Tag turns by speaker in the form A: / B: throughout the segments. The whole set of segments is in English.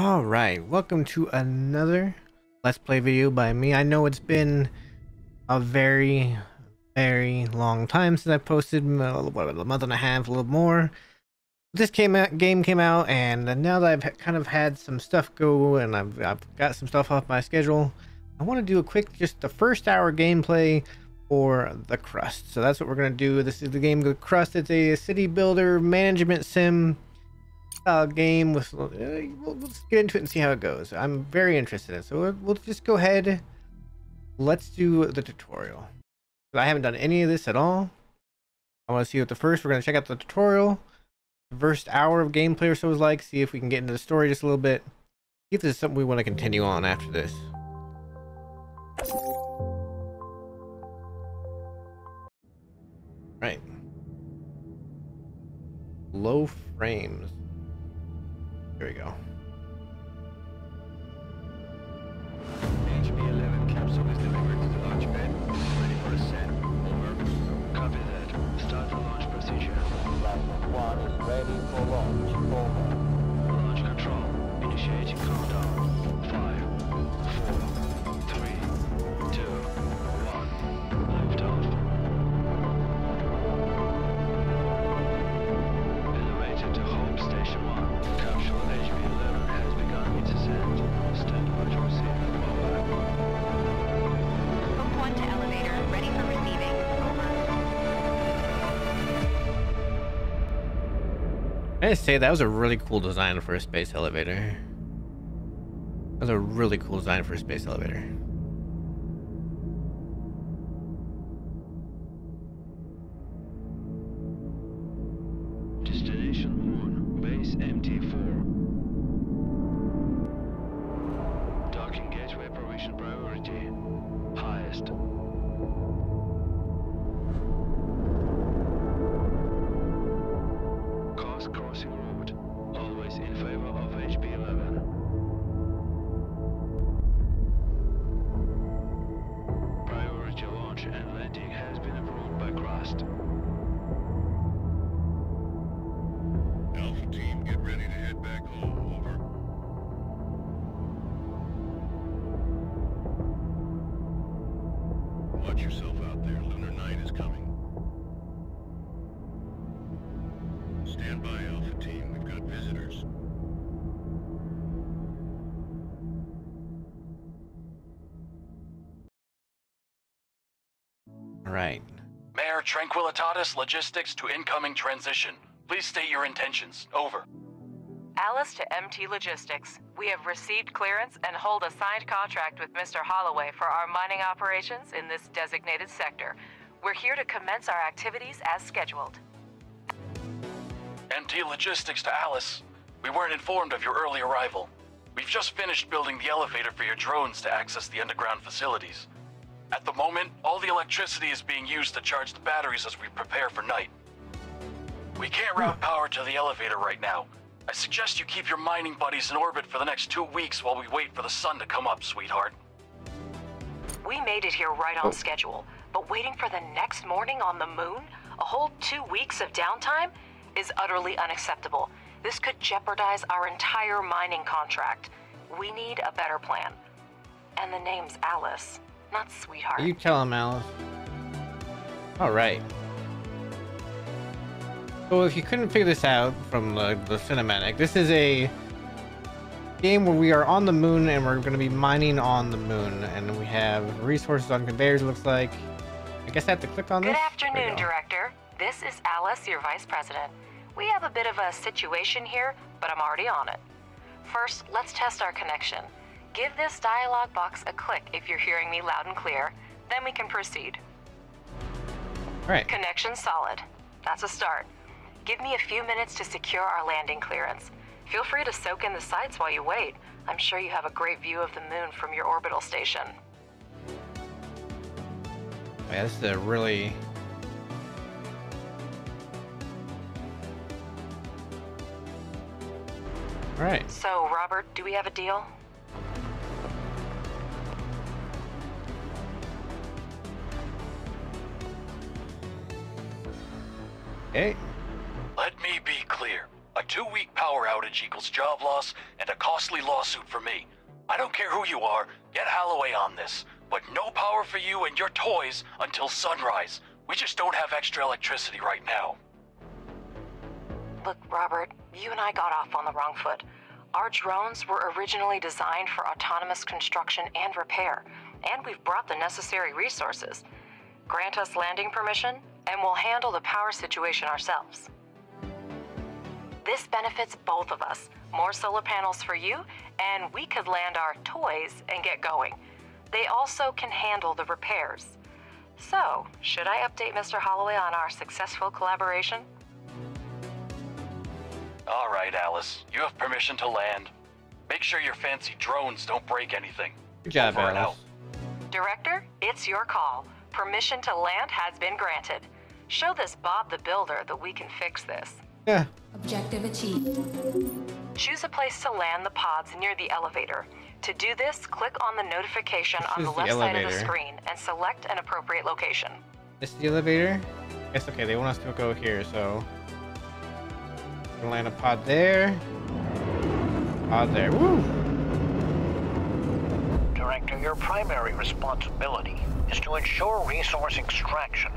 A: Alright, welcome to another Let's Play video by me. I know it's been a very long time since I posted, what, a month and a half, a little more. This game came out, and now that I've kind of had some stuff go and I've got some stuff off my schedule, I want to do a quick, just the first hour gameplay for the Crust. So that's what we're going to do. This is the game, the Crust. It's a city builder management sim game with we'll just get into it and see how it goes. I'm very interested in it, so we'll just go ahead. Let's do the tutorial. I haven't done any of this at all. I want to see what we're going to check out the tutorial. The first hour of gameplay or so is like, see if we can get into the story just a little bit, see if this is something we want to continue on after this. Right, low frames. There we go.
B: HB11 capsule is delivered to the launch pad. Ready for ascent. Over. Copy that. Start the launch procedure.
C: Platform 1 is ready for launch. Over.
B: Launch control. Initiating countdown. 5, 4, 3, 2, 1. Lift off. Elevator to home station 1. Capsule HB11 has begun its ascent. Stand by to receive. Over.
D: Hope 1 to elevator, ready for receiving.
A: I just say that was a really cool design for a space elevator. That was a really cool design for a space elevator.
B: Destination Moon, base MT4. Docking gateway provision priority. Highest. Course crossing route. Always in favor of HB11. Priority launch and landing has been approved by Crust.
E: Alpha team, get ready to head back home. Over. Watch yourself out there. Lunar night is coming. Stand by, Alpha team. We've got visitors.
A: All right.
F: Mayor Tranquilitatis Logistics to incoming transition. Please state your intentions. Over.
G: Alice to MT Logistics. We have received clearance and hold a signed contract with Mr. Holloway for our mining operations in this designated sector. We're here to commence our activities as scheduled.
F: MT Logistics to Alice. We weren't informed of your early arrival. We've just finished building the elevator for your drones to access the underground facilities. At the moment, all the electricity is being used to charge the batteries as we prepare for night. We can't route power to the elevator right now. I suggest you keep your mining buddies in orbit for the next 2 weeks while we wait for the sun to come up, sweetheart.
G: We made it here right on schedule, but waiting for the next morning on the moon, a whole 2 weeks of downtime, is utterly unacceptable. This could jeopardize our entire mining contract. We need a better plan. And the name's Alice, not sweetheart.
A: You tell him, Alice. All right. So if you couldn't figure this out from the cinematic, this is a game where we are on the moon and we're going to be mining on the moon, and we have resources on conveyors, it looks like. I guess I have to click on this.
G: Good afternoon, Director. This is Alice, your Vice President. We have a bit of a situation here, but I'm already on it. First, let's test our connection. Give this dialog box a click if you're hearing me loud and clear. Then we can proceed.
A: All right.
G: Connection solid. That's a start. Give me a few minutes to secure our landing clearance. Feel free to soak in the sights while you wait. I'm sure you have a great view of the moon from your orbital station.
A: Yeah, this is a really... All right.
G: So, Robert, do we have a deal?
A: Okay.
F: Let me be clear. A A 2-week power outage equals job loss and a costly lawsuit for me. I don't care who you are, get Holloway on this. But no power for you and your toys until sunrise. We just don't have extra electricity right now.
G: Look, Robert, you and I got off on the wrong foot. Our drones were originally designed for autonomous construction and repair, and we've brought the necessary resources. Grant us landing permission, and we'll handle the power situation ourselves. This benefits both of us. More solar panels for you, and we could land our toys and get going. They also can handle the repairs. So, should I update Mr. Holloway on our successful collaboration?
F: All right, Alice. You have permission to land. Make sure your fancy drones don't break anything.
A: Good job,
F: Over and
A: Alice.
F: out.
G: Director, it's your call. Permission to land has been granted. Show this Bob the Builder that we can fix this.
A: Yeah.
H: Objective achieved.
G: Choose a place to land the pods near the elevator. To do this, click on the notification on
A: This
G: the
A: is the
G: left side of the
A: elevator.
G: screen and select an appropriate location.
A: This is the elevator? Yes, okay, they want us to go here, so... We're gonna land a pod there. Pod there. Woo!
I: Director, your primary responsibility is to ensure resource extraction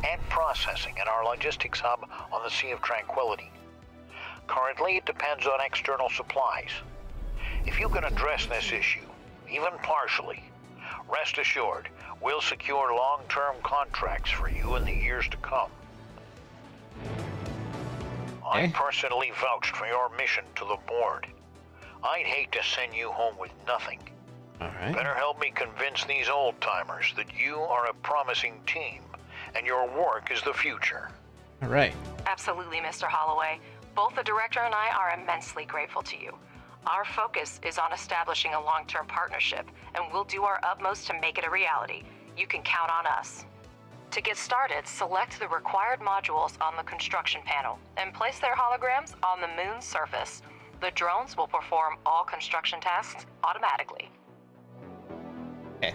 I: and processing in our logistics hub on the Sea of Tranquility. Currently, it depends on external supplies. If you can address this issue, even partially, rest assured, we'll secure long-term contracts for you in the years to come. I
A: Okay.
I: personally vouched for your mission to the board. I'd hate to send you home with nothing.
A: Alright.
I: Better help me convince these old-timers that you are a promising team, and your work is the future.
A: Alright.
G: Absolutely, Mr. Holloway. Both the director and I are immensely grateful to you. Our focus is on establishing a long-term partnership, and we'll do our utmost to make it a reality. You can count on us. To get started, select the required modules on the construction panel and place their holograms on the moon's surface. The drones will perform all construction tasks automatically.
A: Okay.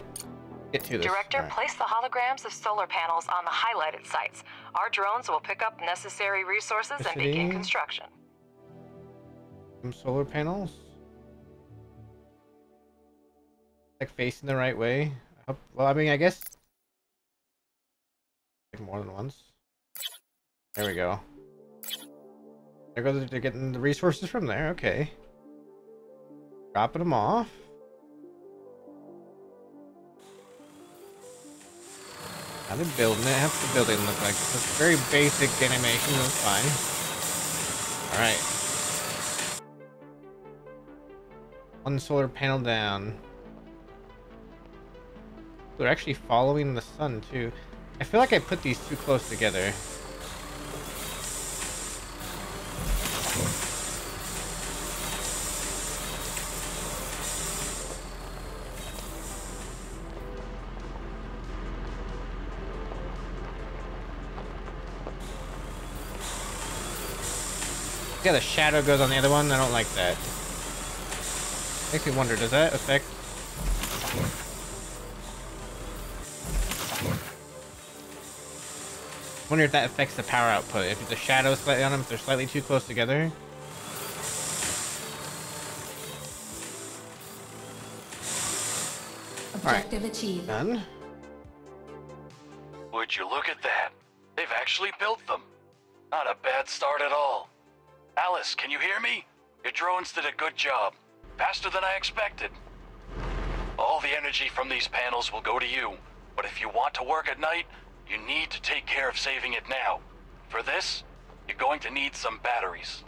A: Get to this.
G: Director,
A: Alright.
G: place the holograms of solar panels on the highlighted sites. Our drones will pick up necessary resources and begin
A: Electricity.
G: construction.
A: Some solar panels. Like facing the right way. Well, I mean, I guess like more than once. There we go. There goes they're getting the resources from there. Okay. Dropping them off. How they're building it. How's the building look like? It's very basic animation. That's fine. All right. One solar panel down. They're actually following the sun too. I feel like I put these too close together. Yeah, the shadow goes on the other one. I don't like that. Makes me wonder, does that affect? I wonder if that affects the power output. If the shadows slightly on them, if they're slightly too close together.
H: Objective achieved.
A: Done.
F: Would you look at that? They've actually built them. Not a bad start at all. Alice, can you hear me? Your drones did a good job. Faster than I expected. All the energy from these panels will go to you. But if you want to work at night, you need to take care of saving it now. For this, you're going to need some batteries.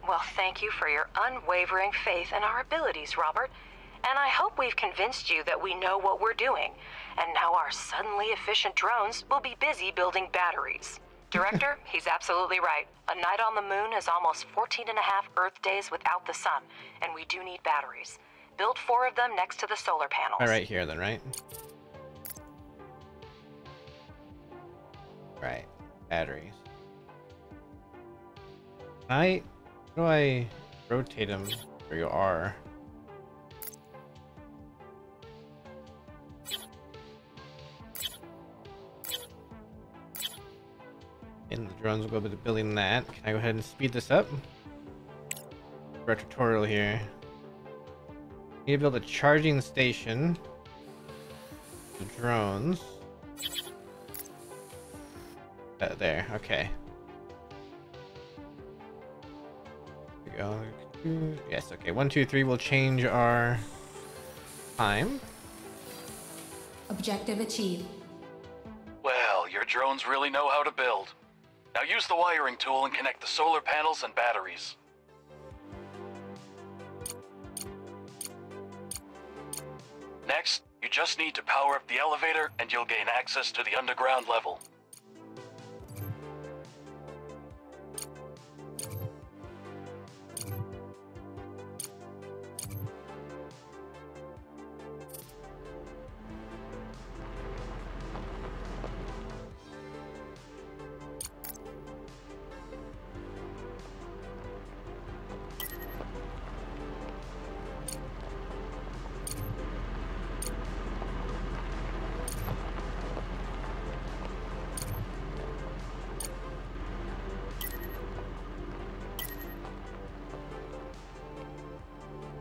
G: Well, thank you for your unwavering faith in our abilities, Robert. And I hope we've convinced you that we know what we're doing. And now our suddenly efficient drones will be busy building batteries. Director, he's absolutely right. A night on the moon is almost 14 and a half Earth days without the sun, and we do need batteries. Build 4 of them next to the solar panels.
A: All right, here then, right? Right, batteries. How do I rotate them where you are? And the drones will go to building that. Can I go ahead and speed this up? our tutorial here. Need to build a charging station. The drones. There, okay. There we go. Yes, okay. 1, 2, 3 will change our time.
H: Objective achieved.
F: Well, your drones really know how to build. Now use the wiring tool and connect the solar panels and batteries. Next, you just need to power up the elevator and you'll gain access to the underground level.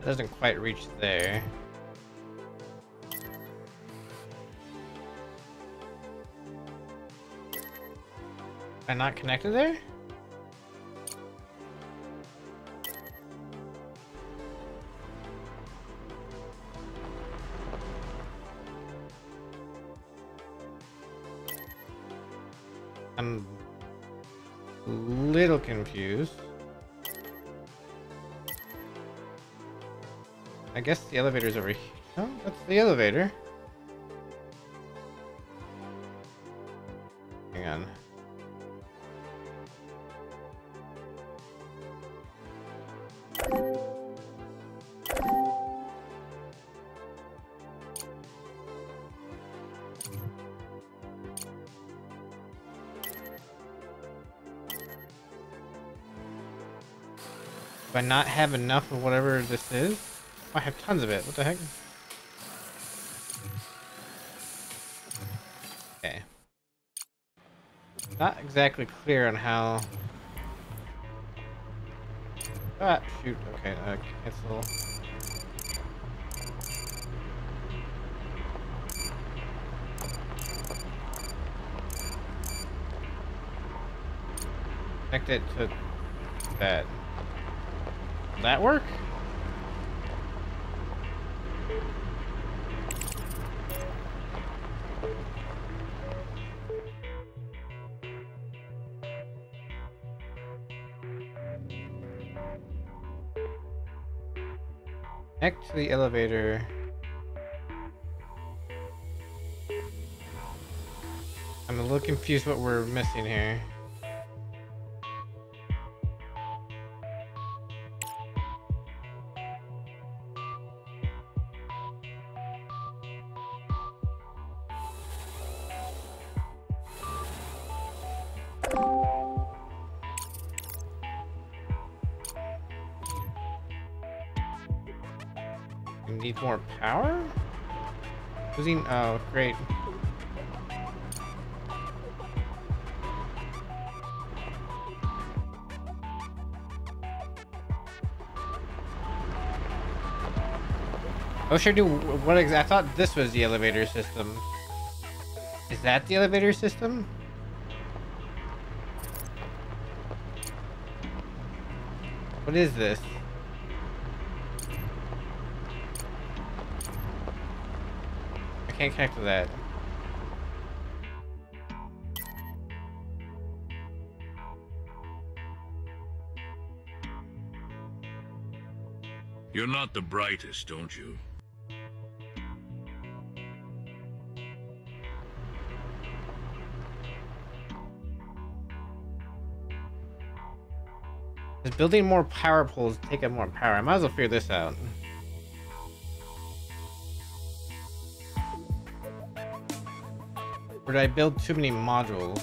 A: Doesn't quite reach there. Am I not connected there? I'm a little confused. I guess the elevator's over here. Oh, that's the elevator. Hang on. Do I not have enough of whatever this is? I have tons of it. What the heck? Okay. Not exactly clear on how. Ah, shoot. Okay, cancel. Connect it to that. Will that work? Connect to the elevator. I'm a little confused what we're missing here. Need more power? Losing. Oh, great. Oh, sure do. What I thought this was the elevator system. Is that the elevator system? What is this? I can't connect to that.
E: You're not the brightest, don't you?
A: Is building more power poles take up more power? I might as well figure this out. Or did I build too many modules?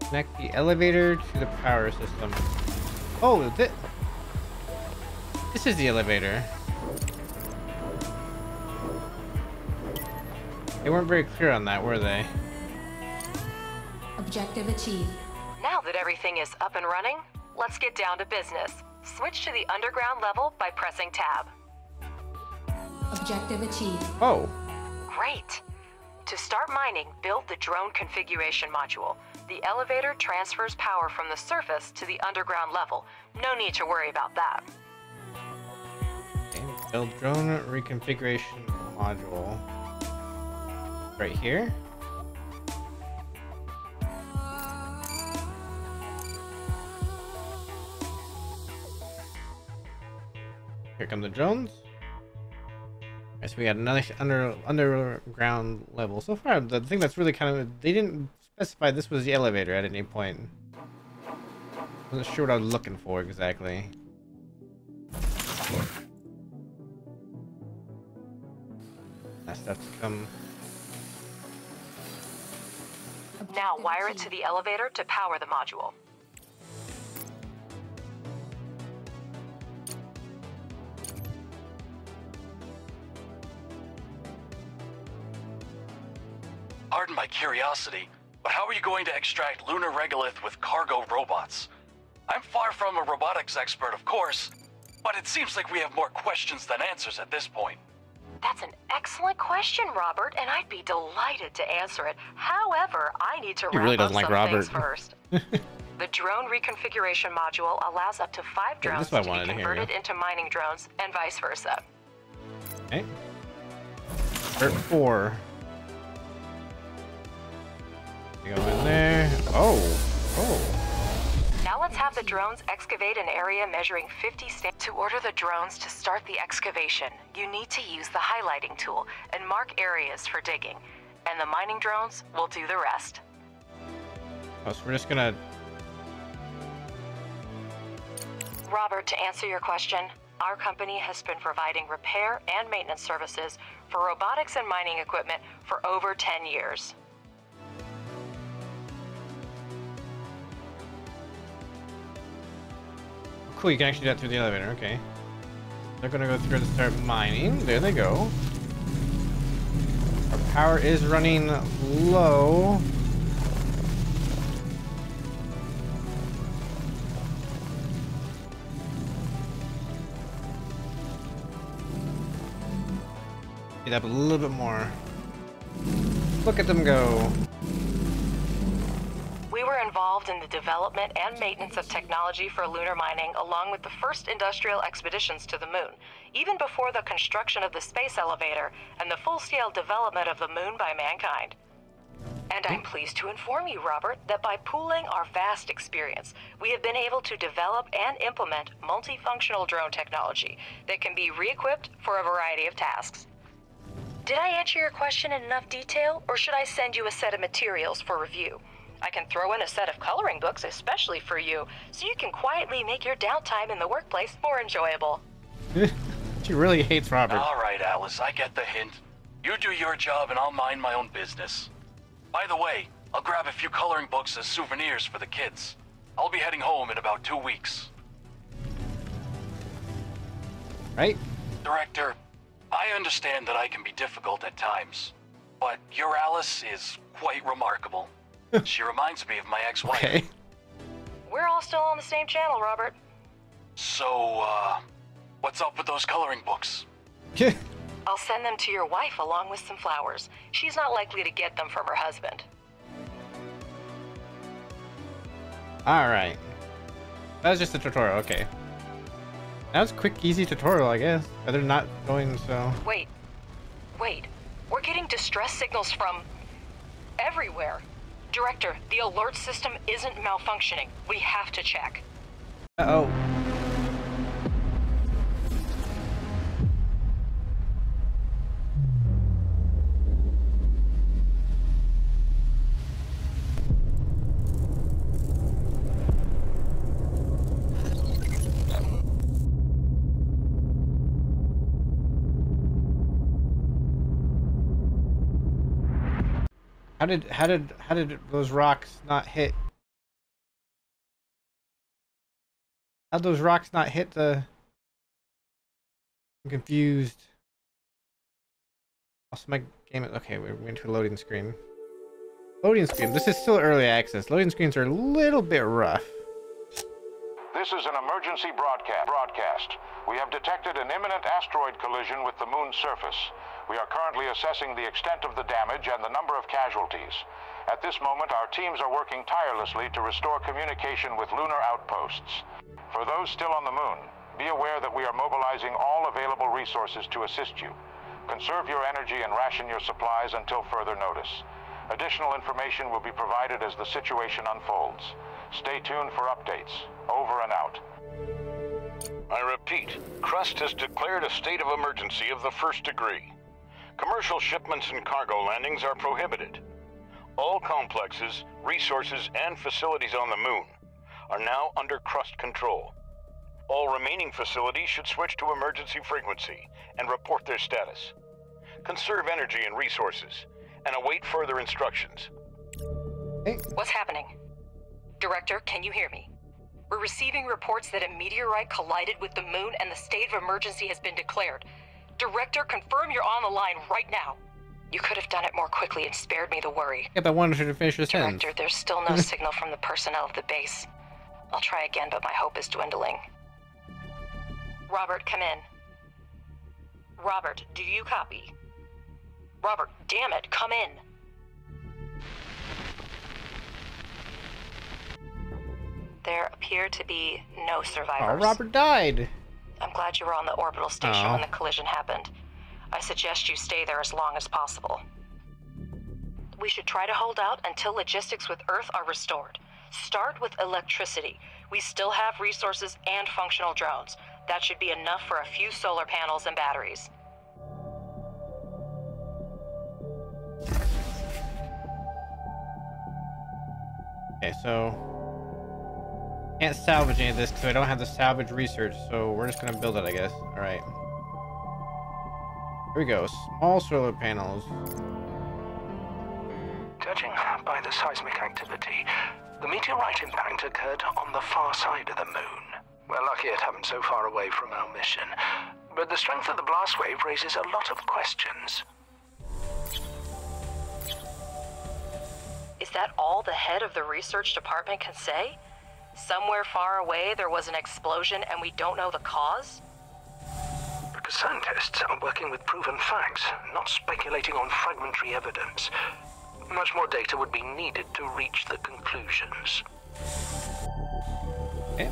A: Connect the elevator to the power system. Oh, this is the elevator. They weren't very clear on that, were they?
H: Objective achieved.
G: Now that everything is up and running, let's get down to business. Switch to the underground level by pressing tab.
H: Objective achieved.
A: Oh.
G: Great. To start mining, build the drone configuration module. The elevator transfers power from the surface to the underground level. No need to worry about that.
A: Okay, build drone reconfiguration module. Right here. Here come the drones. Okay, so we got another underground level. So far, the thing that's really kind of, they didn't specify this was the elevator at any point. Wasn't sure what I was looking for exactly. That stuff to come.
G: Now wire it to the elevator to power the module.
F: Pardon my curiosity, but how are you going to extract lunar regolith with cargo robots? I'm far from a robotics expert, of course, but it seems like we have more questions than answers at this point.
G: That's an excellent question, Robert, and I'd be delighted to answer it. However, I need to
A: He
G: wrap
A: really
G: up
A: doesn't like
G: some
A: Robert.
G: things first. The drone reconfiguration module allows up to 5
A: Yeah,
G: drones
A: this is what I
G: to
A: wanted
G: be
A: to hear,
G: converted into mining drones, and vice versa.
A: Okay. Vert 4. You go in there. Oh. Oh.
G: Now let's have the drones excavate an area measuring 50 To order the drones to start the excavation, you need to use the highlighting tool and mark areas for digging, and the mining drones will do the rest.
A: Oh, so we're just gonna.
G: Robert, to answer your question, our company has been providing repair and maintenance services for robotics and mining equipment for over 10 years.
A: Cool, you can actually do that through the elevator. Okay. They're gonna go through and start mining. There they go. Our power is running low. Get up a little bit more. Look at them go.
G: We were involved in the development and maintenance of technology for lunar mining along with the first industrial expeditions to the moon, even before the construction of the space elevator and the full-scale development of the moon by mankind. And I'm pleased to inform you, Robert, that by pooling our vast experience, we have been able to develop and implement multifunctional drone technology that can be re-equipped for a variety of tasks. Did I answer your question in enough detail, or should I send you a set of materials for review? I can throw in a set of coloring books especially for you, so you can quietly make your downtime in the workplace more enjoyable.
A: She really hates Robert.
F: All right, Alice, I get the hint. You do your job and I'll mind my own business. By the way, I'll grab a few coloring books as souvenirs for the kids. I'll be heading home in about 2 weeks.
A: Right?
F: Director, I understand that I can be difficult at times, but your Alice is quite remarkable. She reminds me of my ex-wife.
A: Okay.
G: We're all still on the same channel, Robert.
F: So, what's up with those coloring books?
G: I'll send them to your wife along with some flowers. She's not likely to get them from her husband.
A: Alright. That was just a tutorial, okay. That was a quick, easy tutorial, I guess. They're not going so...
G: Wait. We're getting distress signals from... everywhere. Director, the alert system isn't malfunctioning. We have to check.
A: Uh-oh. How did those rocks not hit How'd those rocks not hit the... I'm confused. Also, my game... Okay, we're into a loading screen. Loading screen. This is still early access. Loading screens are a little bit rough.
E: This is an emergency broadcast. We have detected an imminent asteroid collision with the moon's surface. We are currently assessing the extent of the damage and the number of casualties. At this moment, our teams are working tirelessly to restore communication with lunar outposts. For those still on the moon, be aware that we are mobilizing all available resources to assist you. Conserve your energy and ration your supplies until further notice. Additional information will be provided as the situation unfolds. Stay tuned for updates. Over and out.
J: I repeat, Crust has declared a state of emergency of the first degree. Commercial shipments and cargo landings are prohibited. All complexes, resources, and facilities on the moon are now under Crust control. All remaining facilities should switch to emergency frequency and report their status. Conserve energy and resources, and await further instructions.
A: Hey.
G: What's happening? Director, can you hear me? We're receiving reports that a meteorite collided with the moon and the state of emergency has been declared. Director, confirm you're on the line right now. You could have done it more quickly and spared me the worry.
A: Yep, I wanted her to finish her sentence.
G: Director, there's still no signal from the personnel of the base. I'll try again, but my hope is dwindling. Robert, come in. Robert, do you copy? Robert, damn it, come in. There appear to be no survivors.
A: Oh, Robert died.
G: I'm glad you were on the orbital station when the collision happened. I suggest you stay there as long as possible. We should try to hold out until logistics with Earth are restored. Start with electricity. We still have resources and functional drones. That should be enough for a few solar panels and batteries.
A: Okay, so can't salvage any of this because I don't have the salvage research, so we're just gonna build it, I guess. All right. Here we go. Small solar panels.
K: Judging by the seismic activity, the meteorite impact occurred on the far side of the moon. We're lucky it happened so far away from our mission, but the strength of the blast wave raises a lot of questions.
G: Is that all the head of the research department can say? Somewhere far away there was an explosion and we don't know the cause?
K: Because scientists are working with proven facts, not speculating on fragmentary evidence. Much more data would be needed to reach the conclusions.
A: Okay.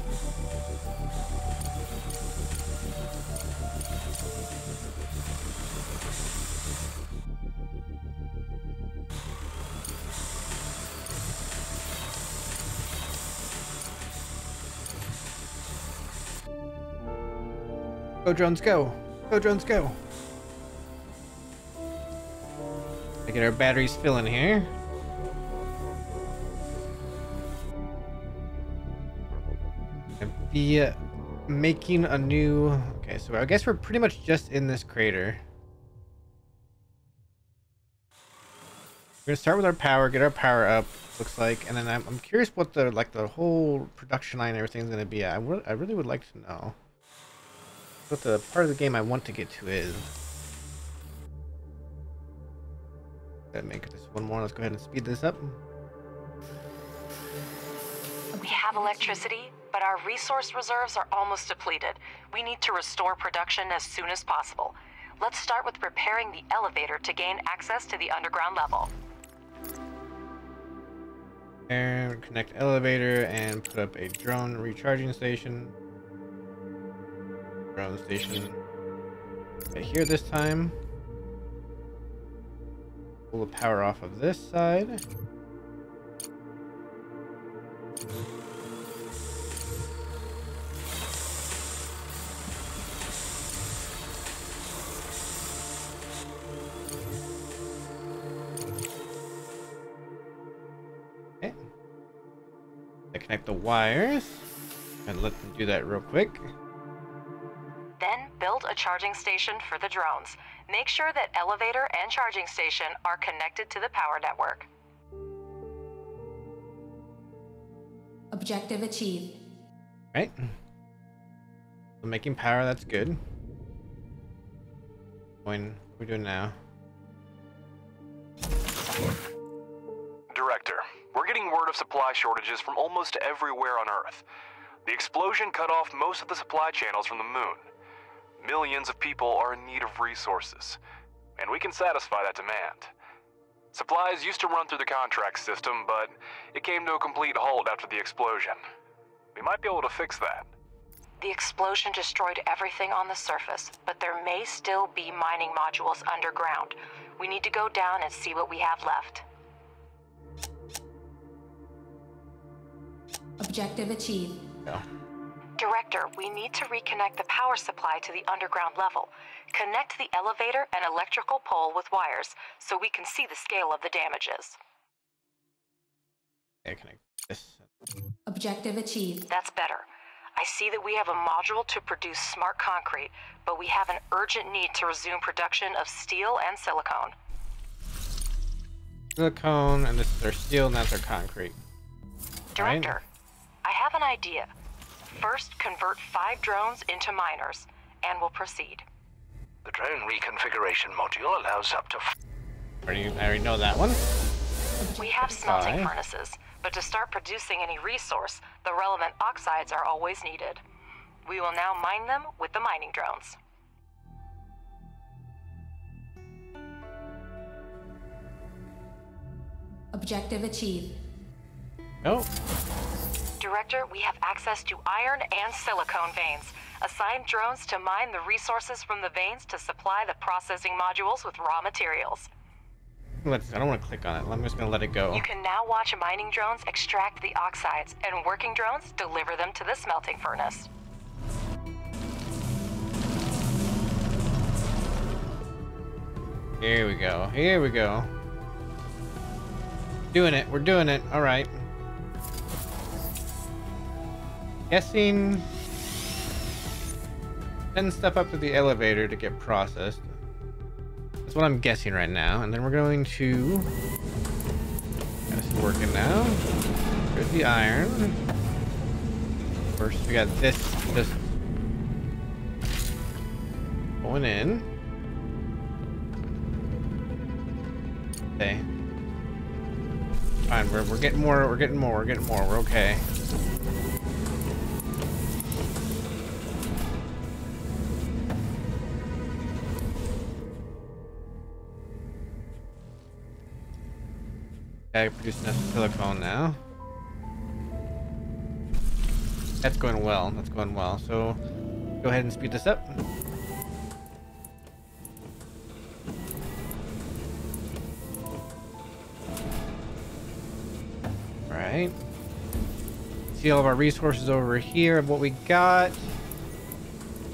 A: Go drones, go! Go drones, go! I get our batteries filling here. And be making a new... Okay, so I guess we're pretty much just in this crater. We're gonna start with our power, get our power up, looks like, and then I'm curious what the the whole production line and everything's gonna be at. I really would like to know what the part of the game I want to get to is. Gotta make this one more. Let's go ahead and speed this up.
G: We have electricity, but our resource reserves are almost depleted. We need to restore production as soon as possible. Let's start with repairing the elevator to gain access to the underground level.
A: And connect elevator and put up a drone recharging station. Drone station right here this time. Pull the power off of this side. Okay. I connect the wires and let them do that real quick.
G: Then build a charging station for the drones. Make sure that elevator and charging station are connected to the power network.
H: Objective achieved.
A: Right. So making power, that's good. What are we doing now?
L: Director, we're getting word of supply shortages from almost everywhere on Earth. The explosion cut off most of the supply channels from the moon. Millions of people are in need of resources, and we can satisfy that demand. Supplies used to run through the contract system, but it came to a complete halt after the explosion. We might be able to fix that.
G: The explosion destroyed everything on the surface, but there may still be mining modules underground. We need to go down and see what we have left.
H: Objective achieved.
A: Yeah.
G: Director, we need to reconnect the power supply to the underground level. Connect the elevator and electrical pole with wires so we can see the scale of the damages.
A: Okay, connect this.
H: Objective achieved.
G: That's better. I see that we have a module to produce smart concrete, but we have an urgent need to resume production of steel and silicone.
A: Silicone, and this is our steel, and that's our concrete.
G: Director,
A: Right.
G: I have an idea. First, convert 5 drones into miners, and we'll proceed.
K: The drone reconfiguration module allows up to...
A: I already know that one.
G: We have smelting
A: 5.
G: furnaces, but to start producing any resource, the relevant oxides are always needed. We will now mine them with the mining drones.
H: Objective achieved.
A: Oh,
G: Director, we have access to iron and silicone veins. Assign drones to mine the resources from the veins to supply the processing modules with raw materials.
A: I don't want to click on it. I'm just going to let it go.
G: You can now watch mining drones extract the oxides, and working drones deliver them to the smelting furnace.
A: Here we go. Here we go. Doing it. We're doing it. All right. Guessing. Send stuff up to the elevator to get processed. That's what I'm guessing right now. And then we're going to. This is working now. There's the iron. First, we got this just going in. Okay. Fine, we're getting more, we're getting more, we're okay. I produce enough silicone now. That's going well, that's going well. So, go ahead and speed this up. Alright. See all of our resources over here of what we got.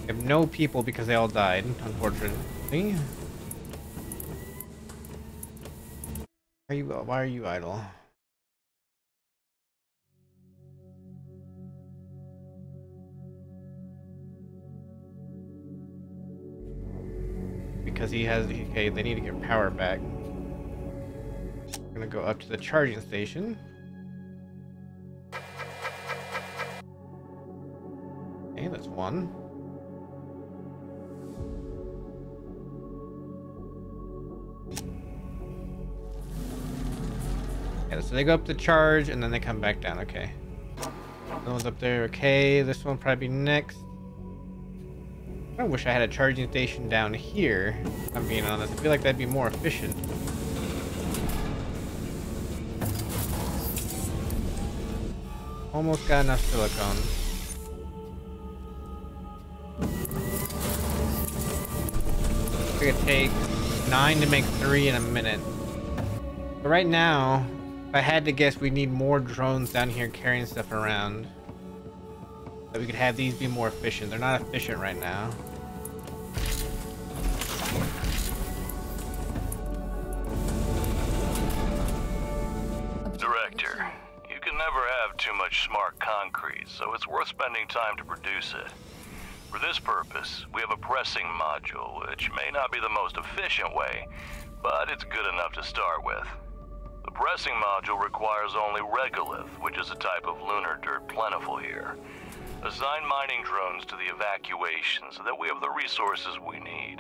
A: We have no people because they all died, unfortunately. Why are you idle? Because he has, okay, they need to get power back. We're gonna go up to the charging station. Okay, that's one. Yeah, so they go up to charge and then they come back down. Okay. That one's up there. Okay, this one will probably be next. I wish I had a charging station down here, if I'm being honest. I feel like that'd be more efficient. Almost got enough silicone. It could take 9 to make 3 in a minute. But right now, if I had to guess, we need more drones down here carrying stuff around. So we could have these be more efficient. They're not efficient right now.
J: Director, you can never have too much smart concrete, so it's worth spending time to produce it. For this purpose, we have a pressing module, which may not be the most efficient way, but it's good enough to start with. The pressing module requires only regolith, which is a type of lunar dirt plentiful here.
B: Assign mining drones to the evacuation so that we have the resources we need.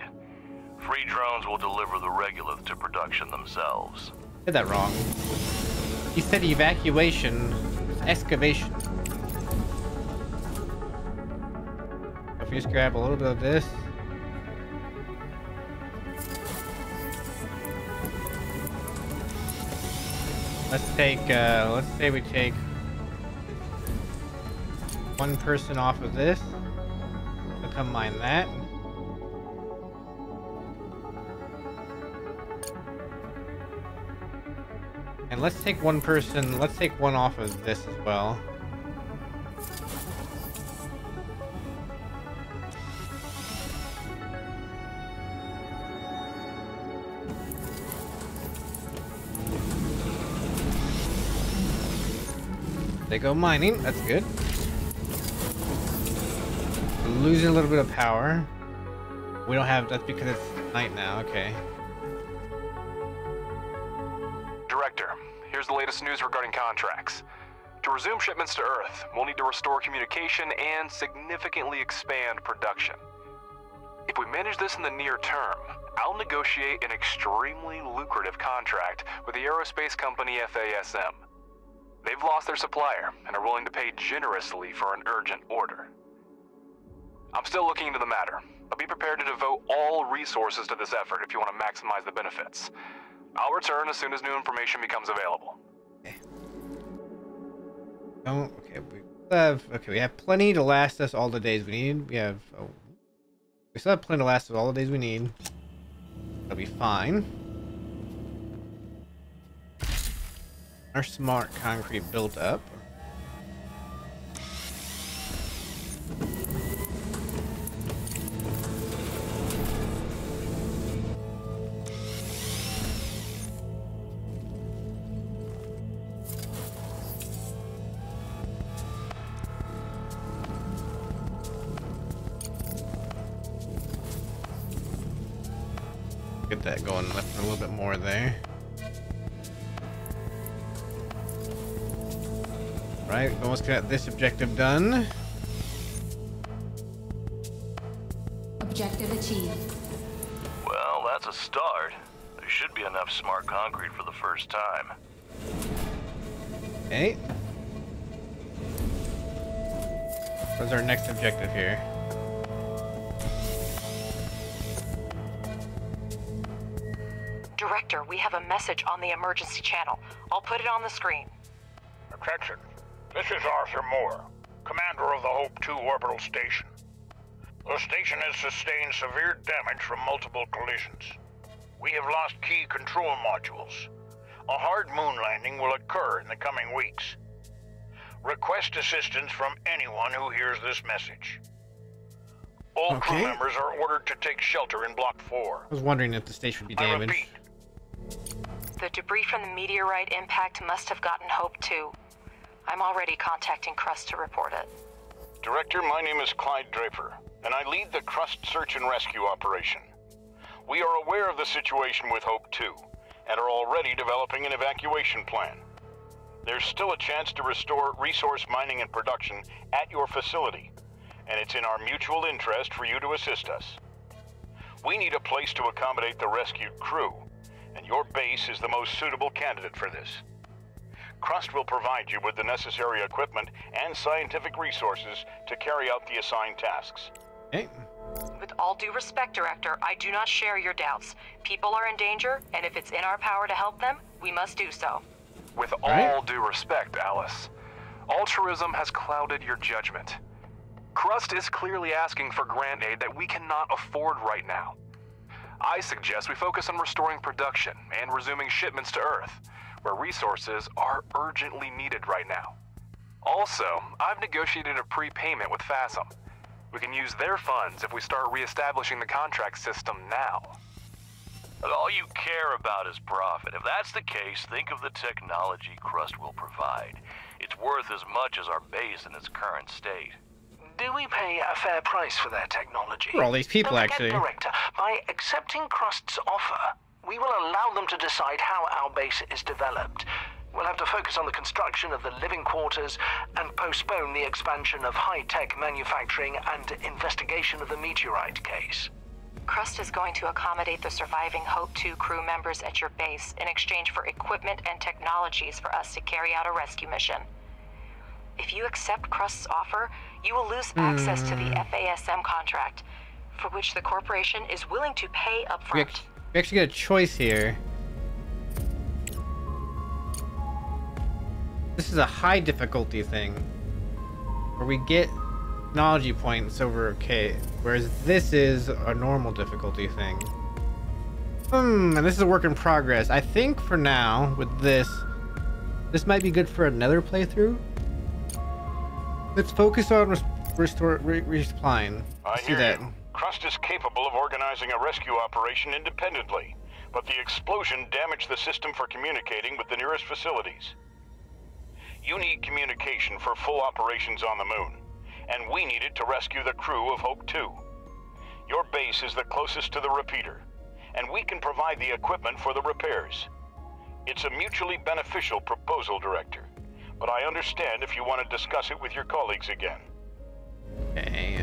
B: Free drones will deliver the regolith to production themselves.
A: Did that wrong. You said evacuation. It's excavation. If we just grab a little bit of this. Let's take, let's say we take one person off of this. We'll come mine that. And let's take one person, let's take one off of this as well. They go mining, that's good. We're losing a little bit of power. We don't have, that's because it's night now, okay.
L: Director, here's the latest news regarding contracts. To resume shipments to Earth, we'll need to restore communication and significantly expand production. If we manage this in the near term, I'll negotiate an extremely lucrative contract with the aerospace company FASM. They've lost their supplier and are willing to pay generously for an urgent order. I'm still looking into the matter, but be prepared to devote all resources to this effort if you want to maximize the benefits. I'll return as soon as new information becomes available.
A: Okay. Oh, okay, we have plenty to last us all the days we need. We still have plenty to last us all the days we need. That'll be fine. Our smart concrete built up. Get that going, left a little bit more there. Right, almost got this objective done.
H: Objective achieved.
B: Well, that's a start. There should be enough smart concrete for the first time.
A: Okay. What's our next objective here?
G: Director, we have a message on the emergency channel. I'll put it on the screen.
I: Attention. This is Arthur Moore, commander of the Hope 2 orbital station. The station has sustained severe damage from multiple collisions. We have lost key control modules. A hard moon landing will occur in the coming weeks. Request assistance from anyone who hears this message. All crew members are ordered to take shelter in Block 4.
A: I was wondering if the station would be damaged.
I: I repeat.
G: The debris from the meteorite impact must have gotten Hope 2. I'm already contacting Crust to report it.
J: Director, my name is Clyde Draper, and I lead the Crust search and rescue operation. We are aware of the situation with Hope 2, and are already developing an evacuation plan. There's still a chance to restore resource mining and production at your facility, and it's in our mutual interest for you to assist us. We need a place to accommodate the rescued crew, and your base is the most suitable candidate for this. Crust will provide you with the necessary equipment and scientific resources to carry out the assigned tasks.
A: Okay.
G: With all due respect, Director, I do not share your doubts. People are in danger, and if it's in our power to help them, we must do so.
L: With all due respect, Alice, altruism has clouded your judgment. Crust is clearly asking for grant aid that we cannot afford right now. I suggest we focus on restoring production and resuming shipments to Earth, where resources are urgently needed right now. Also, I've negotiated a prepayment with FASM. We can use their funds if we start reestablishing the contract system now.
B: But all you care about is profit. If that's the case, think of the technology Crust will provide. It's worth as much as our base in its current state.
K: Do we pay a fair price for their technology?
A: For all these people,
K: Don't forget,
A: actually.
K: Director, by accepting Crust's offer, we will allow them to decide how our base is developed. We'll have to focus on the construction of the living quarters and postpone the expansion of high-tech manufacturing and investigation of the meteorite case.
G: Crust is going to accommodate the surviving Hope 2 crew members at your base in exchange for equipment and technologies for us to carry out a rescue mission. If you accept Crust's offer, you will lose access to the FASM contract, for which the corporation is willing to pay upfront.
A: We actually get a choice here. This is a high difficulty thing, where we get technology points over whereas this is a normal difficulty thing. And this is a work in progress. I think for now, with this might be good for another playthrough. Let's focus on resupplying.
J: I hear you. Crust is capable of organizing a rescue operation independently, but the explosion damaged the system for communicating with the nearest facilities. You need communication for full operations on the moon, and we need it to rescue the crew of Hope 2. Your base is the closest to the repeater, and we can provide the equipment for the repairs. It's a mutually beneficial proposal, Director, but I understand if you want to discuss it with your colleagues again.
A: Okay,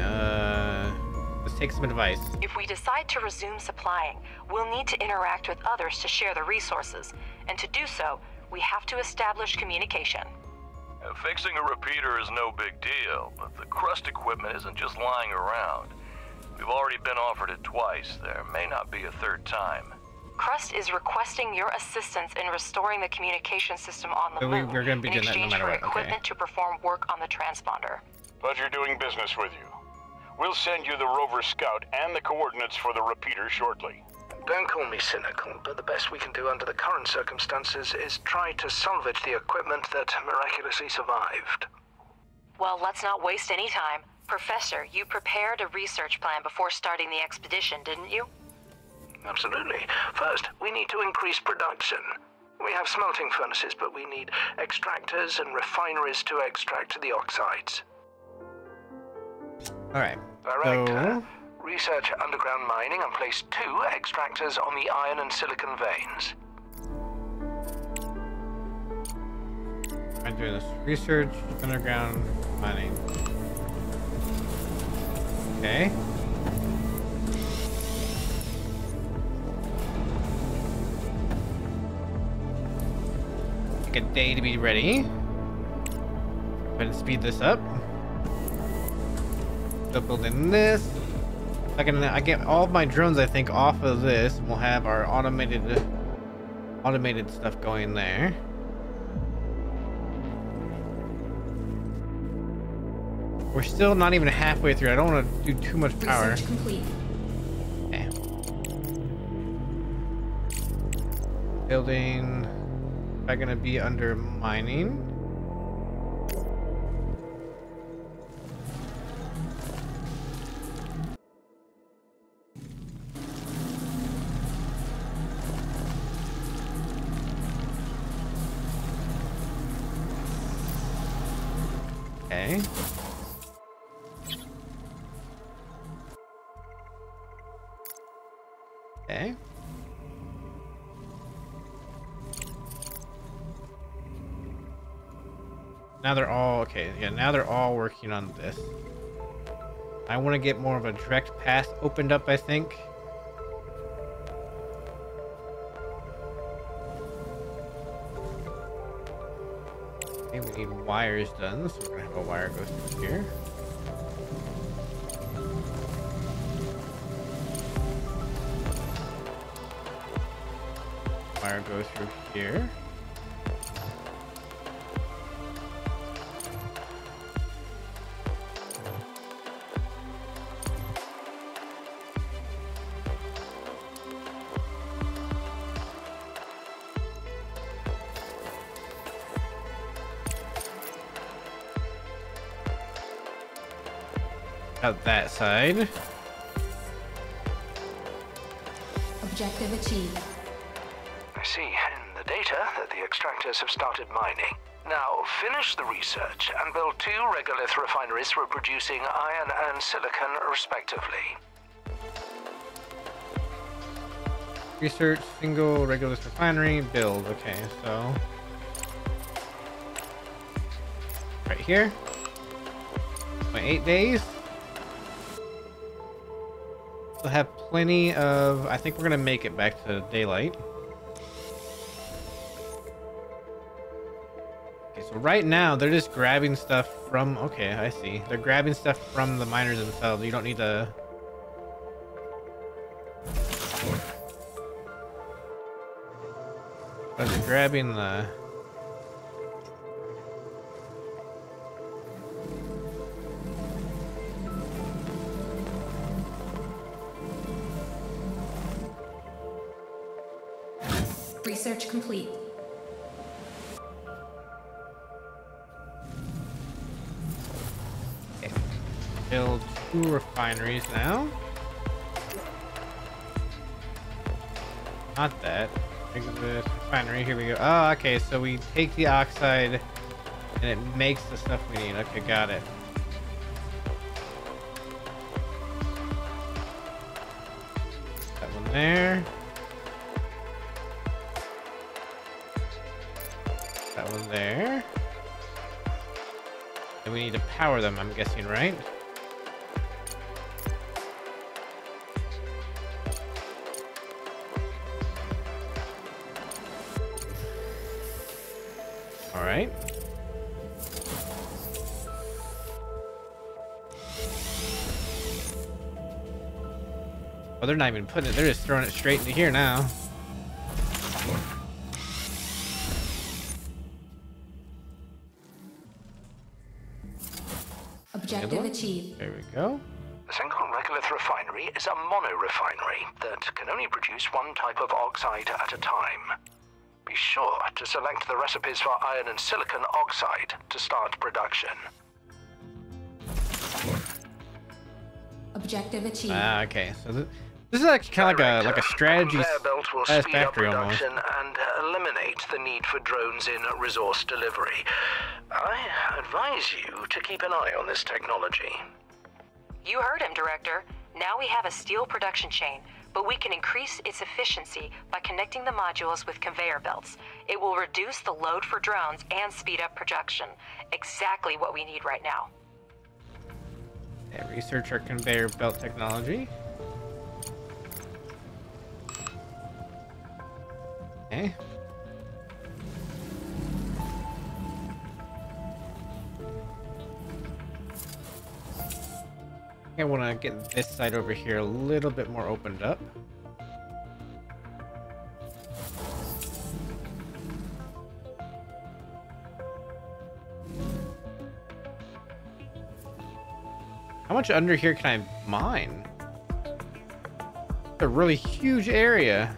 A: let's take some advice.
G: If we decide to resume supplying, we'll need to interact with others to share the resources, and to do so, we have to establish communication.
B: Fixing a repeater is no big deal, but the Crust equipment isn't just lying around. We've already been offered it twice. There may not be a third time.
G: Crust is requesting your assistance in restoring the communication system on the moon
A: we're going to be
G: in
A: doing that no
G: exchange
A: matter
G: for
A: what.
G: equipment to perform work on the transponder.
J: Pleasure doing business with you. We'll send you the rover scout and the coordinates for the repeater shortly.
K: Don't call me cynical, but the best we can do under the current circumstances is try to salvage the equipment that miraculously survived.
G: Well, let's not waste any time. Professor, you prepared a research plan before starting the expedition, didn't you?
K: Absolutely. First, we need to increase production. We have smelting furnaces, but we need extractors and refineries to extract the oxides.
A: Alright.
K: Director, research underground mining and place 2 extractors on the iron and silicon veins.
A: I'm doing this. Research underground mining. Okay. Take a day to be ready. Go ahead and speed this up. Still building this. I get all of my drones, I think, off of this, and we'll have our automated stuff going there. We're still not even halfway through. I don't want to do too much power.
H: Research complete.
A: Okay. Building. Am I gonna be under mining? Okay. Okay. Now they're all okay. Yeah, now they're all working on this. I want to get more of a direct path opened up, I think. Okay, we need wires done, so we're gonna have a wire go through here. Wire go through here. Out that side.
H: Objective achieved.
K: I see in the data that the extractors have started mining. Now, finish the research and build 2 regolith refineries for producing iron and silicon, respectively.
A: Research, single regolith refinery, build. Okay, so Right here. 8 days. We'll have plenty of... I think we're gonna make it back to daylight. Okay, so right now they're just grabbing stuff from... Okay, I see. They're grabbing stuff from the miners themselves. You don't need to... But they're grabbing the...
H: Research complete.
A: Okay. Build 2 refineries now. Not that. Think of this refinery. Here we go. Oh, okay. So we take the oxide and it makes the stuff we need. Okay, got it. That one there. That one there. And we need to power them, I'm guessing, right? All right. Oh, they're not even putting it. They're just throwing it straight into here now.
H: Objective achieved.
A: There we go.
K: The single regolith refinery is a mono-refinery that can only produce one type of oxide at a time. Be sure to select the recipes for iron and silicon oxide to start production.
H: Objective achieved.
A: Ah, okay. So this is like kind of like a strategy
K: belt will
A: as
K: speed up
A: factory almost.
K: production and eliminate the need for drones in resource delivery. I advise you to keep an eye on this technology.
G: You heard him, Director. Now we have a steel production chain, but we can increase its efficiency by connecting the modules with conveyor belts. It will reduce the load for drones and speed up production. Exactly what we need right now.
A: Yeah, research our conveyor belt technology. Okay. I want to get this side over here a little bit more opened up. How much under here can I mine? It's a really huge area.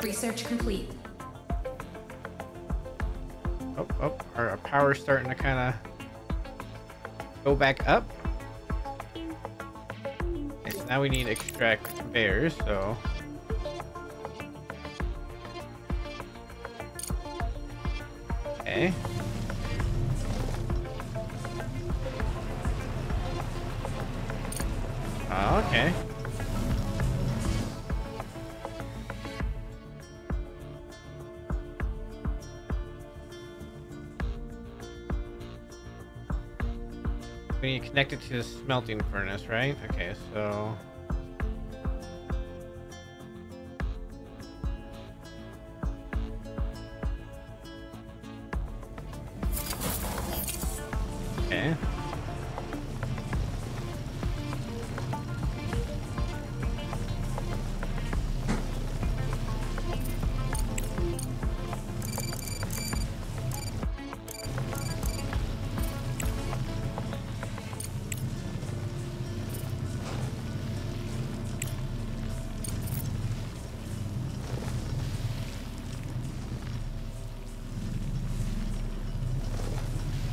H: Research complete.
A: Oh, our power's starting to kind of go back up. Okay, so now we need to extract conveyors, so... Okay. Oh, okay. We need to connect it to the smelting furnace, right? Okay, so... Okay.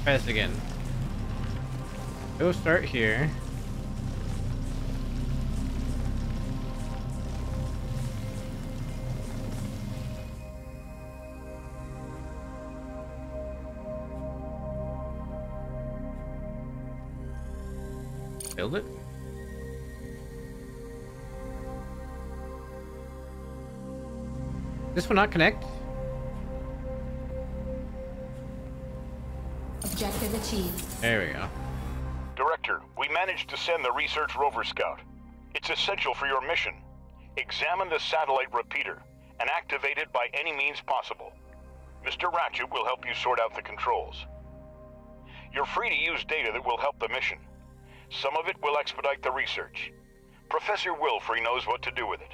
A: Try this again. Go start here. Build it. This will not connect?
H: Objective achieved.
A: There we go.
J: Director, we managed to send the research rover scout. It's essential for your mission. Examine the satellite repeater and activate it by any means possible. Mr. Ratchet will help you sort out the controls. You're free to use data that will help the mission. Some of it will expedite the research. Professor Wilfrey knows what to do with it.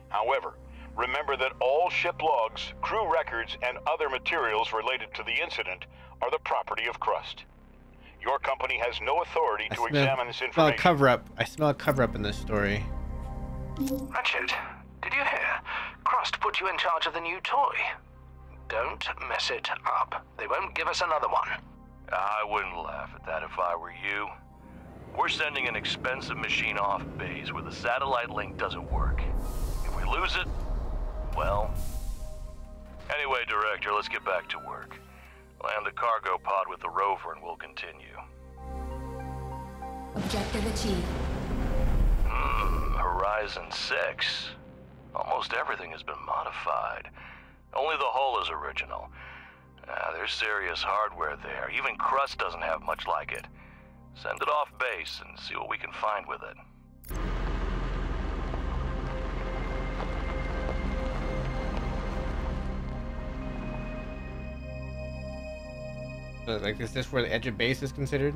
J: However, remember that all ship logs, crew records, and other materials related to the incident are the property of Crust. Your company has no authority to examine this information.
A: I smell a cover-up in this story.
K: Ratchet, did you hear? Crust put you in charge of the new toy. Don't mess it up. They won't give us another one.
B: I wouldn't laugh at that if I were you. We're sending an expensive machine off base where the satellite link doesn't work. If we lose it, well... Anyway, Director, let's get back to work. Land the cargo pod with the rover and we'll continue.
H: Objective achieved.
B: Horizon 6. Almost everything has been modified. Only the hull is original. There's serious hardware there. Even Crust doesn't have much like it. Send it off base and see what we can find with it.
A: So, like, is this where the edge of base is considered?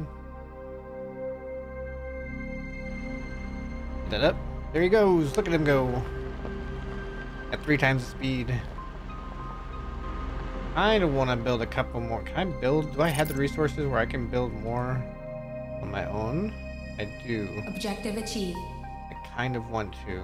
A: Put that up. There he goes. Look at him go. At 3 times the speed. I don't want to build a couple more. Can I build? Do I have the resources where I can build more on my own? I do.
H: Objective achieved.
A: I kind of want to.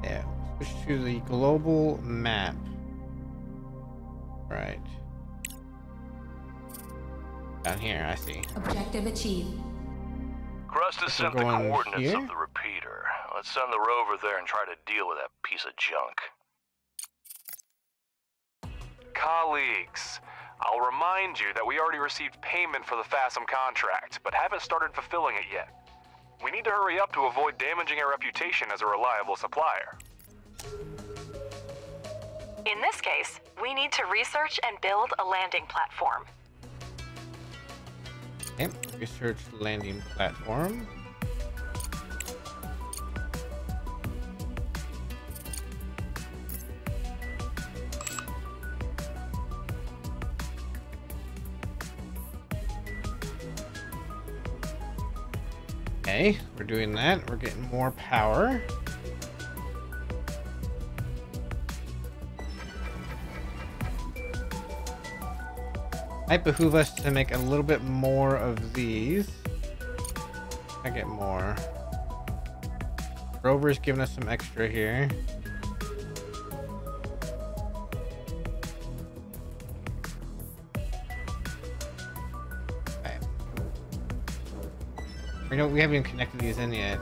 A: Yeah. Switch to the global map. Right. Down here, I see.
H: Objective achieved.
B: Crust has sent the coordinates of the repeater. Let's send the rover there and try to deal with that piece of junk.
L: Colleagues, I'll remind you that we already received payment for the FASM contract, but haven't started fulfilling it yet. We need to hurry up to avoid damaging our reputation as a reliable supplier.
G: In this case, we need to research and build a landing platform.
A: Okay, research landing platform. Okay, we're doing that. We're getting more power. Might behoove us to make a little bit more of these. I get more. Rover's giving us some extra here. Okay. We haven't even connected these in yet.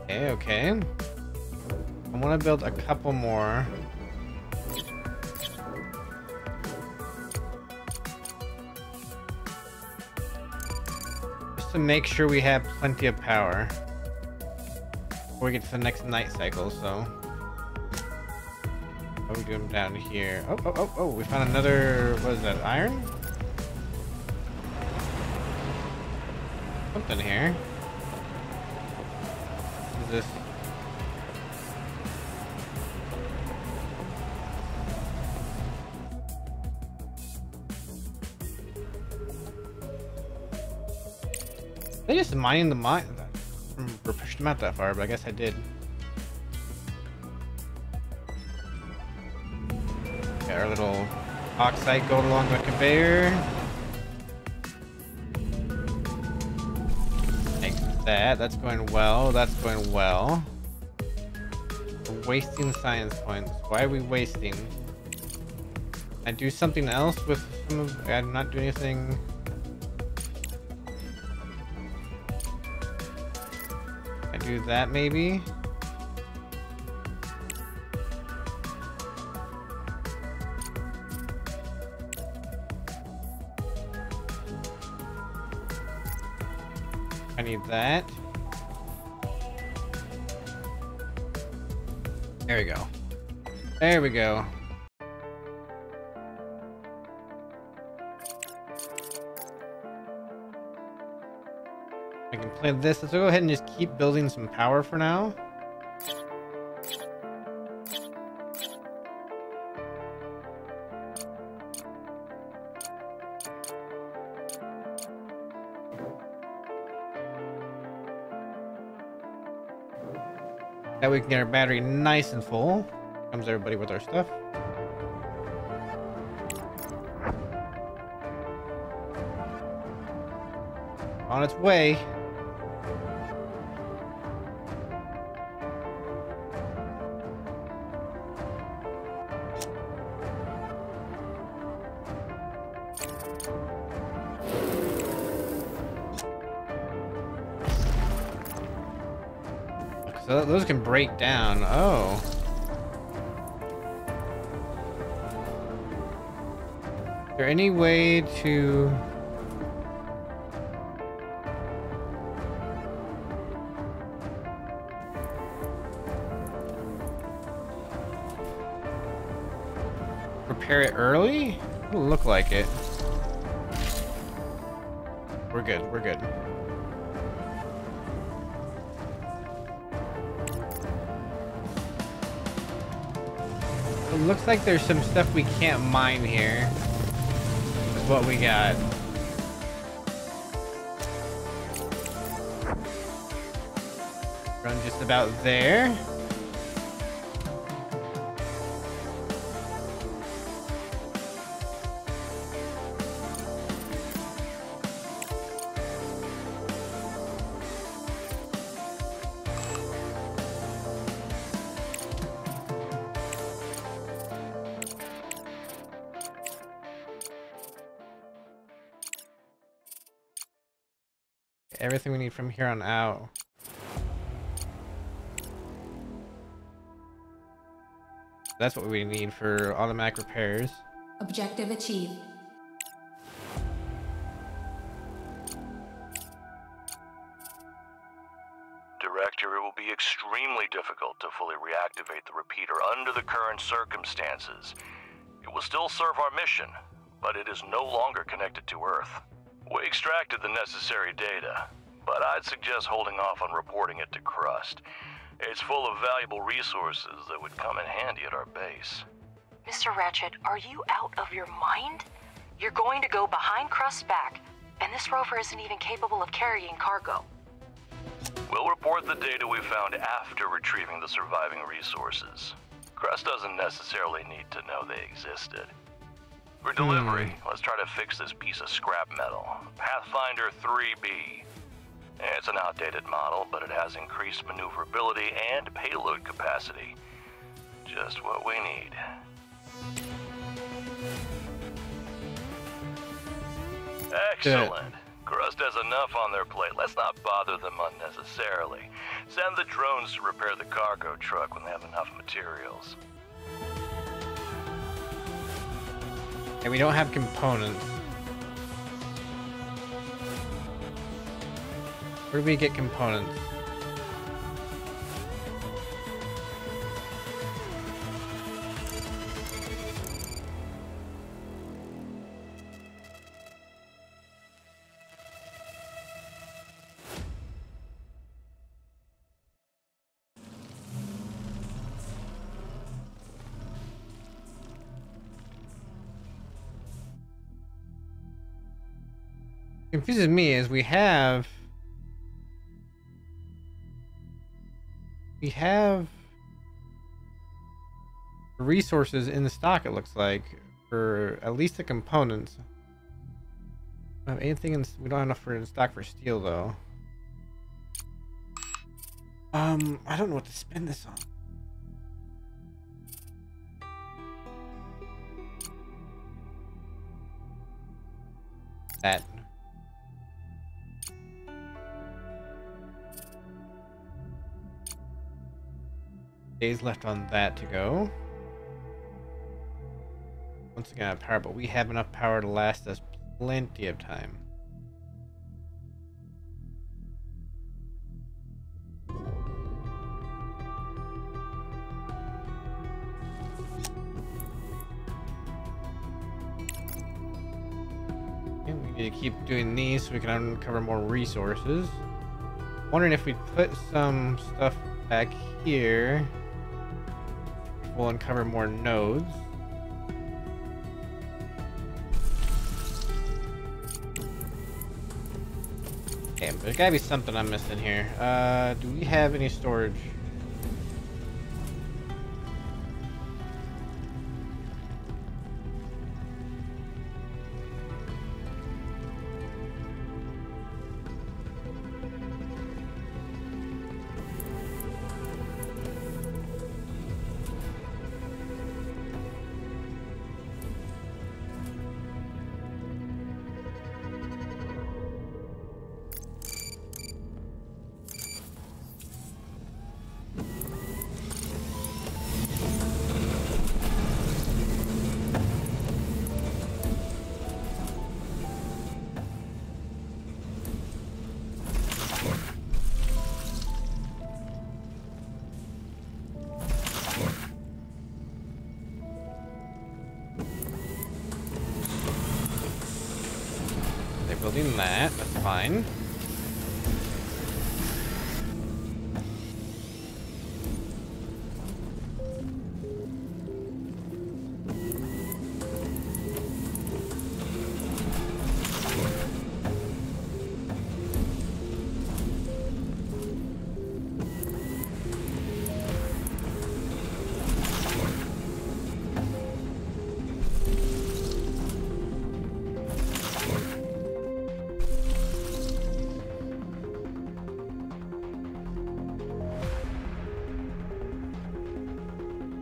A: Okay. I want to build a couple more. Just to make sure we have plenty of power before we get to the next night cycle, so. Oh, we do them down here. Oh, we found another, what is that, iron? Something here. This they just mining the mine. I pushed them out that far, but I guess I did. Got our little oxide going along the conveyor. That's going well. That's going well. We're wasting science points. Why are we wasting? I do something else with some of. I'm not doing anything. do that maybe. I need that. There we go. There we go. I can play this. Let's go ahead and just keep building some power for now. That way we can get our battery nice and full. Comes everybody with our stuff. On its way. So those can break down. Oh. Is there any way to... repair it early? It'll look like it. We're good. We're good. It looks like there's some stuff we can't mine here. Is what we got. Run just about there. Everything we need from here on out. That's what we need for automatic repairs.
H: Objective achieved.
B: Director, it will be extremely difficult to fully reactivate the repeater under the current circumstances. It will still serve our mission, but it is no longer connected to Earth. We extracted the necessary data, but I'd suggest holding off on reporting it to Crust. It's full of valuable resources that would come in handy at our base.
G: Mr. Ratchet, are you out of your mind? You're going to go behind Crust's back, and this rover isn't even capable of carrying cargo.
B: We'll report the data we found after retrieving the surviving resources. Crust doesn't necessarily need to know they existed. For delivery, let's try to fix this piece of scrap metal. Pathfinder 3B. It's an outdated model, but it has increased maneuverability and payload capacity. Just what we need. Excellent. Crust has enough on their plate. Let's not bother them unnecessarily. Send the drones to repair the cargo truck when they have enough materials.
A: And we don't have components. Where do we get components? Confuses me is we have resources in the stock, it looks like, for at least the components. We don't have anything in, we don't have enough for in stock for steel though. I don't know what to spend this on. That. Days left on that to go. Once again, I have power, but we have enough power to last us plenty of time. And we need to keep doing these so we can uncover more resources. Wondering if we put some stuff back here, we'll uncover more nodes. Okay, there's gotta be something I'm missing here. Do we have any storage? Building that, that's fine.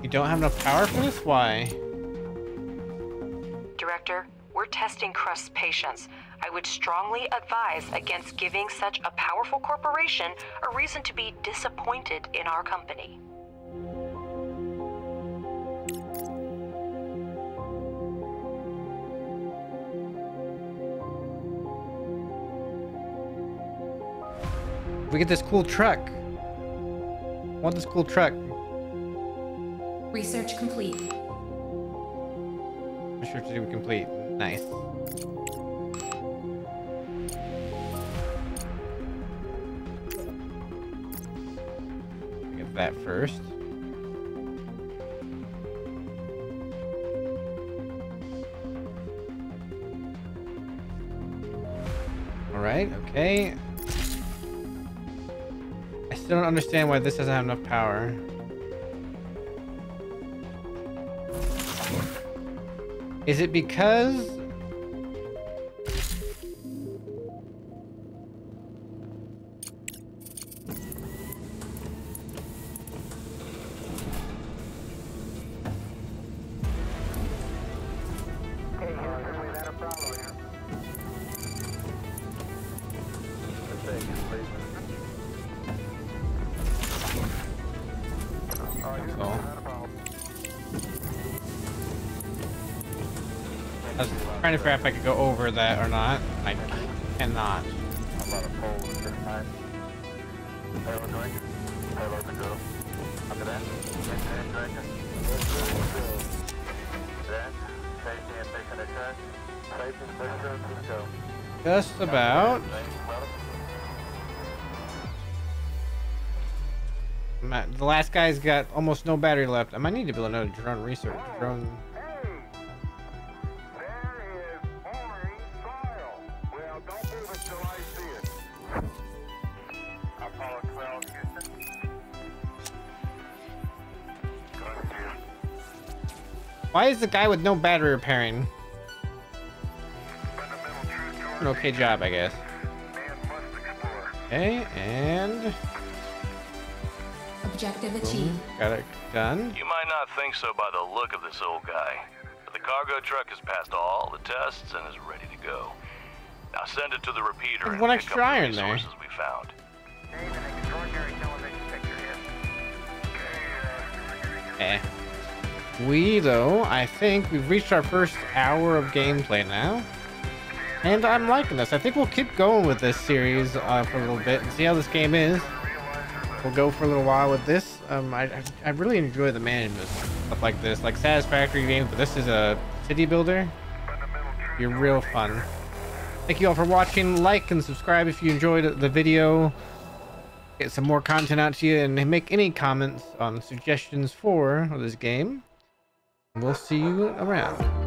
A: Don't have enough power for this? Why?
G: Director, we're testing Crust's patience. I would strongly advise against giving such a powerful corporation a reason to be disappointed in our company.
A: We get this cool truck. I want this cool truck.
H: Research complete.
A: Research to be complete. Nice. Get that first. Alright, okay. I still don't understand why this doesn't have enough power. Is it because I was trying to figure out if I could go over that or not. I cannot. Just about. The last guy's got almost no battery left. I might need to build another drone research. Drone. Why is the guy with no battery repairing? An okay job, I guess. Okay, and
H: objective achieved.
A: Got it done.
B: You might not think so by the look of this old guy, but the cargo truck has passed all the tests and is ready to go. Now send it to the repeater
A: There's
B: and
A: one
B: pick
A: extra
B: up the
A: iron there.
B: resources we found.
C: An extraordinary television picture here. Okay,
A: Okay. Though, I think we've reached our first hour of gameplay now. And I'm liking this. I think we'll keep going with this series for a little bit and see how this game is. We'll go for a little while with this. I really enjoy the management stuff like this, like Satisfactory games, but this is a city builder. You're real fun. Thank you all for watching. Like and subscribe if you enjoyed the video. Get some more content out to you, and make any comments on suggestions for this game. We'll see you around.